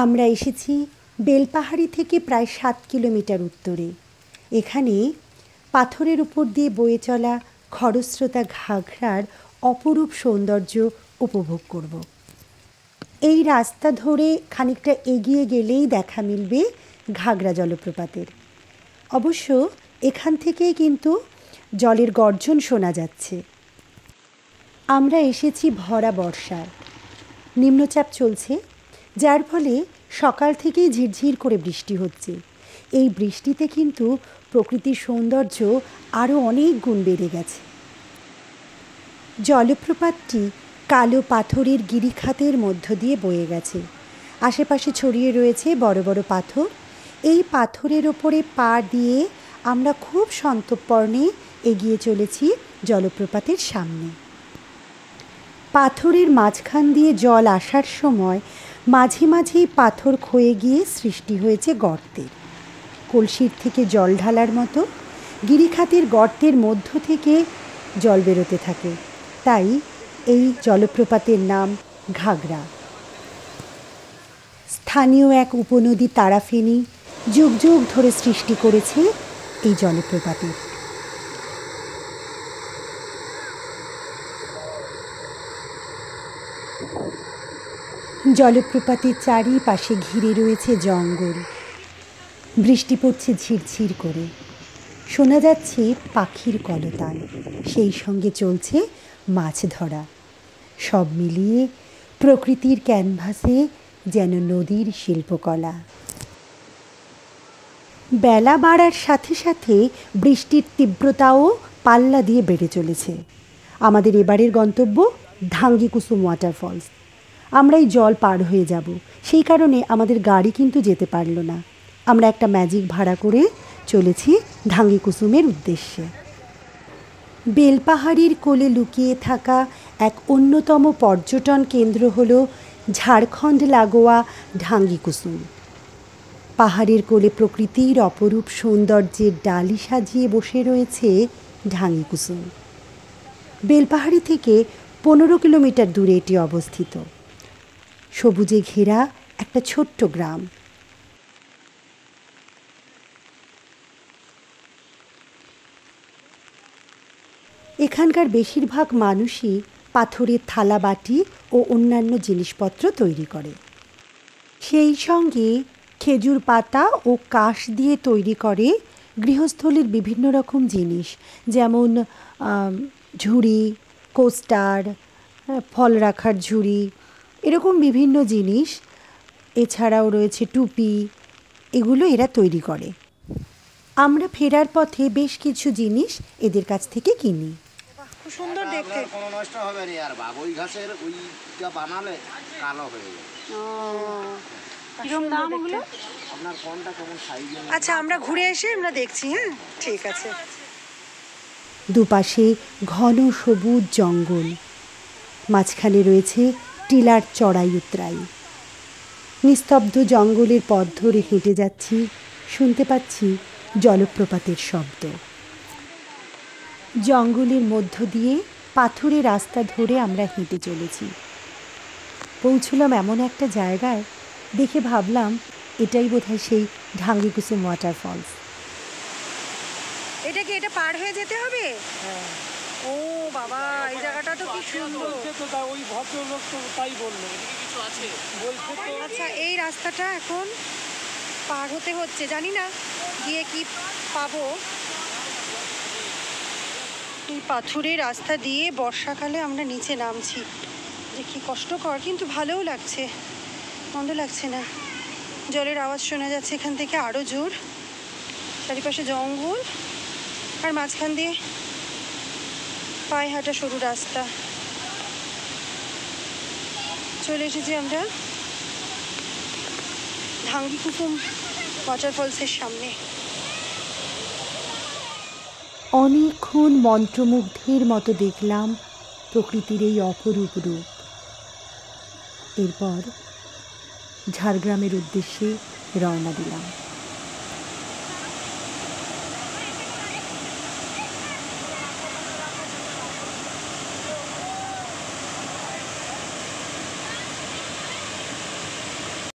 আমরা এসেছি বেলপাহাড়ি থেকে প্রায় 7 কিলোমিটার উত্তরে। এখানে পাথরের উপর দিয়ে বয়ে চলা খরস্রোতা ঘাঘরার অপরূপ সৌন্দর্য উপভোগ করব। এই রাস্তা ধরে খানিকটা এগিয়ে গেলেই দেখা মিলবে ঘাঘরা জলপ্রপাতের। অবশ্য এখান থেকেই কিন্তু জলের গর্জন শোনা যাচ্ছে। আমরা এসেছি ভরা বর্ষায়। নিম্নচাপ চলছে, যার ফলে সকাল থেকেই ঝিরঝির করে বৃষ্টি হচ্ছে। এই বৃষ্টিতে কিন্তু প্রকৃতির সৌন্দর্য আরও অনেক গুণ বেড়ে গেছে। জলপ্রপাতটি কালো পাথরের গিরিখাতের মধ্য দিয়ে বয়ে গেছে। আশেপাশে ছড়িয়ে রয়েছে বড় বড় পাথর। এই পাথরের ওপরে পা দিয়ে আমরা খুব সন্তর্পণে এগিয়ে চলেছি জলপ্রপাতের সামনে। পাথরের মাঝখান দিয়ে জল আসার সময় মাঝে মাঝেই পাথর ক্ষয়ে গিয়ে সৃষ্টি হয়েছে গর্তের। কলসির থেকে জল ঢালার মতো গিরিখাতের গর্তের মধ্য থেকে জল বেরোতে থাকে। তাই এই জলপ্রপাতের নাম ঘাঘরা। স্থানীয় এক উপনদী তারাফেনী যুগ যুগ ধরে সৃষ্টি করেছে এই জলপ্রপাতের। জলপ্রপাতের চারিপাশে ঘিরে রয়েছে জঙ্গল। বৃষ্টি পড়ছে ঝিরঝির করে, শোনা যাচ্ছে পাখির কলতান, সেই সঙ্গে চলছে মাছ ধরা। সব মিলিয়ে প্রকৃতির ক্যানভাসে যেন নদীর শিল্পকলা। বেলা বাড়ার সাথে সাথে বৃষ্টির তীব্রতাও পাল্লা দিয়ে বেড়ে চলেছে। আমাদের এবারের গন্তব্য ধাঙ্গিকুসুম ওয়াটারফলস। আমরা এই জল পার হয়ে যাব, সেই কারণে আমাদের গাড়ি কিন্তু যেতে পারল না। আমরা একটা ম্যাজিক ভাড়া করে চলেছি ধাঙ্গিকুসুমের উদ্দেশ্যে। বেলপাহাড়ির কোলে লুকিয়ে থাকা এক অন্যতম পর্যটন কেন্দ্র হল ঝাড়খণ্ড লাগোয়া ধাঙ্গিকুসুম। পাহাড়ের কোলে প্রকৃতির অপরূপ সৌন্দর্যের ডালি সাজিয়ে বসে রয়েছে ধাঙ্গিকুসুম। বেলপাহাড়ি থেকে 15 কিলোমিটার দূরে এটি অবস্থিত। সবুজে ঘেরা একটা ছোট্ট গ্রাম। এখানকার বেশিরভাগ মানুষই পাথরের থালা বাটি ও অন্যান্য জিনিসপত্র তৈরি করে। সেই সঙ্গে খেজুর পাতা ও কাঠ দিয়ে তৈরি করে গৃহস্থলীর বিভিন্ন রকম জিনিস, যেমন ঝুড়ি, কোস্টার, ফল রাখার ঝুড়ি, এরকম বিভিন্ন জিনিস। এছাড়াও রয়েছে টুপি, এগুলো এরা তৈরি করে। আমরা ফেরার পথে বেশ কিছু জিনিস এদের কাছ থেকে কিনি। খুব সুন্দর দেখতে। কোনো নষ্ট হবে না আর বাবা, ওই ঘাসের ওইটা বানালে কালো হয়ে যাবে। কিরকম দাম ওগুলো? আপনার কোনটা কেমন সাইজ? আচ্ছা, আমরা ঘুরে এসে আমরা দেখছি। হ্যাঁ, ঠিক আছে। দুপাশে ঘন সবুজ জঙ্গল, মাঝখানে রয়েছে টিলার চড়াই উতরাই। নিস্তব্ধ জঙ্গলের পথ ধরে হেঁটে যাচ্ছি, শুনতে পাচ্ছি জলপ্রপাতের শব্দ। জঙ্গলের মধ্য দিয়ে পাথুরে রাস্তা ধরে আমরা হেঁটে চলেছি। পৌঁছলাম এমন একটা জায়গায়, দেখে ভাবলাম এটাই বোধহয় সেই ধাঙ্গিকুসুম ওয়াটারফলস। এটা কি এটা পার হয়ে যেতে হবে? হ্যাঁ। ও বাবা, এই জায়গাটা তো কি সুন্দর। ওই ভদ্রলোক তো তাই বললো। কিছু আছে বলছে। আচ্ছা, এই রাস্তাটা এখন পার হতে হচ্ছে, জানি না গিয়ে কি পাবো। এই পাথুরের রাস্তা দিয়ে বর্ষাকালে আমরা নিচে নামছি, যে কি কষ্টকর, কিন্তু ভালোও লাগছে, মন্দ লাগছে না। জলের আওয়াজ শোনা যাচ্ছে এখান থেকে আরও জোর। চারিপাশে জঙ্গল আর মাঝখান দিয়ে পায়ে হাঁটা সরু রাস্তা। চলে এসেছি আমরা ধাঙ্গিকুসুম ওয়াটারফলসের সামনে। অনেকক্ষণ মন্ত্রমুগ্ধের মতো দেখলাম প্রকৃতির এই অপরূপ রূপ। এরপর ঝাড়গ্রামের উদ্দেশ্যে রওনা দিলাম।